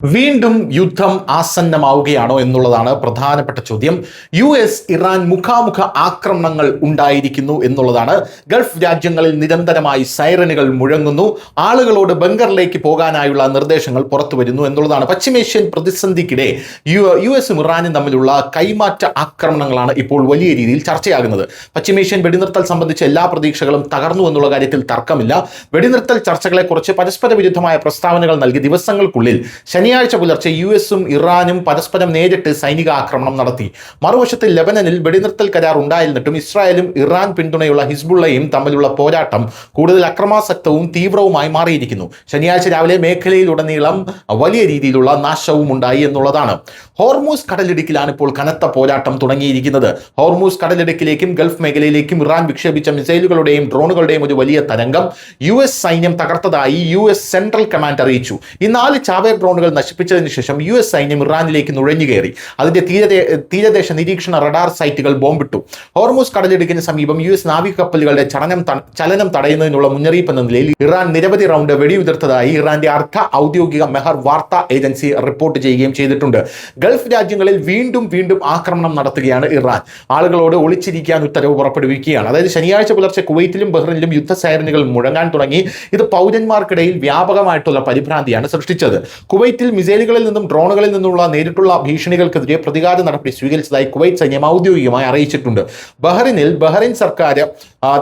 വീണ്ടും യുദ്ധം ആസന്നമാവുകയാണോ എന്നുള്ളതാണ് പ്രധാനപ്പെട്ട ചോദ്യം. ഇറാൻ മുഖാമുഖ ആക്രമണങ്ങൾ ഉണ്ടായിരിക്കുന്നു എന്നുള്ളതാണ്. ഗൾഫ് രാജ്യങ്ങളിൽ നിരന്തരമായി സൈറനുകൾ മുഴങ്ങുന്നു. ആളുകളോട് ബങ്കറിലേക്ക് പോകാനായുള്ള നിർദ്ദേശങ്ങൾ പുറത്തു വരുന്നു എന്നുള്ളതാണ്. പശ്ചിമേഷ്യൻ പ്രതിസന്ധിക്കിടെ യുഎസും ഇറാനും തമ്മിലുള്ള കൈമാറ്റ ആക്രമണങ്ങളാണ് ഇപ്പോൾ വലിയ രീതിയിൽ ചർച്ചയാകുന്നത്. പശ്ചിമേഷ്യൻ വെടിനിർത്തൽ സംബന്ധിച്ച എല്ലാ പ്രതീക്ഷകളും തകർന്നു എന്നുള്ള കാര്യത്തിൽ തർക്കമില്ല. വെടിനിർത്തൽ ചർച്ചകളെക്കുറിച്ച് പരസ്പര വിരുദ്ധമായ പ്രസ്താവനകൾ നൽകി ദിവസങ്ങൾക്കുള്ളിൽ ശനിയാഴ്ച പുലർച്ചെ യുഎസും ഇറാനും പരസ്പരം നേരിട്ട് സൈനിക ആക്രമണം നടത്തി. മറുവശത്ത് ലെബനനിൽ വെടിനിർത്തൽ കരാർ ഉണ്ടായിരുന്നിട്ടും ഇസ്രായേലും ഇറാൻ പിന്തുണയുള്ള ഹിസ്ബുള്ളയും തമ്മിലുള്ള പോരാട്ടം കൂടുതൽ അക്രമാസക്തവും തീവ്രവുമായി മാറിയിരിക്കുന്നു. ശനിയാഴ്ച രാവിലെ മേഖലയിലുടനീളം വലിയ രീതിയിലുള്ള നാശവും ഉണ്ടായി എന്നുള്ളതാണ്. ഹോർമൂസ് കടലിടുക്കിലാണ് ഇപ്പോൾ കനത്ത പോരാട്ടം തുടങ്ങിയിരിക്കുന്നത്. ഹോർമൂസ് കടലിടുക്കിലേക്കും ഗൾഫ് മേഖലയിലേക്കും ഇറാൻ വിക്ഷേപിച്ച മിസൈലുകളുടെയും ഡ്രോണുകളുടെയും ഒരു വലിയ തരംഗം യുഎസ് സൈന്യം തകർത്തതായി യുഎസ് സെൻട്രൽ കമാൻഡ് അറിയിച്ചു. ഈ 4 ചാവേർ ഡ്രോണുകൾ നശിപ്പിച്ചതിന് ശേഷം യുഎസ് സൈന്യം ഇറാനിലേക്ക് നുഴഞ്ഞുകയറി അതിന്റെ തീരദേശ നിരീക്ഷണ റഡാർ സൈറ്റുകൾ ബോംബിട്ടു. ഹോർമൂസ് കടലിടുക്കിന് സമീപം യുഎസ് നാവിക കപ്പലുകളുടെ ചലനം തടയുന്നതിനുള്ള മുന്നറിയിപ്പ് എന്ന നിലയിൽ ഇറാൻ നിരവധി റൗണ്ട് വെടിയുതിർത്തതായി ഇറാന്റെ അർദ്ധ ഔദ്യോഗിക മെഹർ വാർത്താ ഏജൻസി റിപ്പോർട്ട് ചെയ്യുകയും ചെയ്തിട്ടുണ്ട്. ഗൾഫ് രാജ്യങ്ങളിൽ വീണ്ടും ആക്രമണം നടത്തുകയാണ് ഇറാൻ. ആളുകളോട് ഒളിച്ചിരിക്കാൻ ഉത്തരവ് പുറപ്പെടുവിക്കുകയാണ്. അതായത് ശനിയാഴ്ച പുലർച്ചെ കുവൈറ്റിലും ബഹ്റിനിലും യുദ്ധ സൈറനുകൾ മുഴങ്ങാൻ തുടങ്ങി. ഇത് പൗരന്മാർക്കിടയിൽ വ്യാപകമായിട്ടുള്ള പരിഭ്രാന്തിയാണ് സൃഷ്ടിച്ചത്. കുവൈറ്റിൽ മിസൈലുകളിൽ നിന്നും ഡ്രോണുകളിൽ നിന്നുള്ള നേരിട്ടുള്ള ഭീഷണികൾക്കെതിരെ പ്രതികാര നടപടി സ്വീകരിച്ചതായി കുവൈറ്റ് സൈന്യം ഔദ്യോഗികമായി അറിയിച്ചിട്ടുണ്ട്. ബഹ്റിൻ സർക്കാർ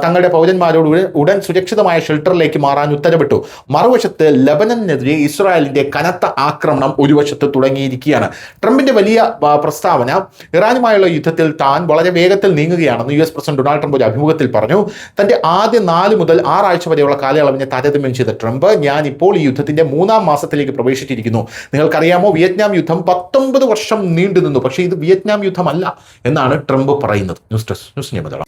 തങ്ങളുടെ പൗരന്മാരോട് ഉടൻ സുരക്ഷിതമായ ഷെൽട്ടറിലേക്ക് മാറാൻ ഉത്തരവിട്ടു. മറുവശത്ത് ലെബനനെതിരെ ഇസ്രായേലിന്റെ കനത്ത ആക്രമണം ഒരു വശത്ത് തുടങ്ങിയിരിക്കുകയാണ്. ട്രംപിന്റെ വലിയ പ്രസ്താവന ഇറാനുമായുള്ള യുദ്ധത്തിൽ താൻ വളരെ വേഗത്തിൽ നീങ്ങുകയാണെന്ന് യുഎസ് പ്രസിഡന്റ് ഡൊണാൾഡ് ട്രംപ് ഒരു അഭിമുഖത്തിൽ പറഞ്ഞു. തന്റെ ആദ്യ 4 മുതൽ 6 ആഴ്ച വരെയുള്ള കാലയളവിനെ താരതമ്യം ചെയ്ത ട്രംപ്, ഞാൻ ഇപ്പോൾ ഈ യുദ്ധത്തിന്റെ 3-ാം മാസത്തിലേക്ക് പ്രവേശിച്ചിരിക്കുന്നു. നിങ്ങൾക്കറിയാമോ, വിയറ്റ്നാം യുദ്ധം 19 വർഷം നീണ്ടു നിന്നു, പക്ഷേ ഇത് വിയറ്റ്നാം യുദ്ധമല്ല എന്നാണ് ട്രംപ് പറയുന്നത്. News desk news Malayalam.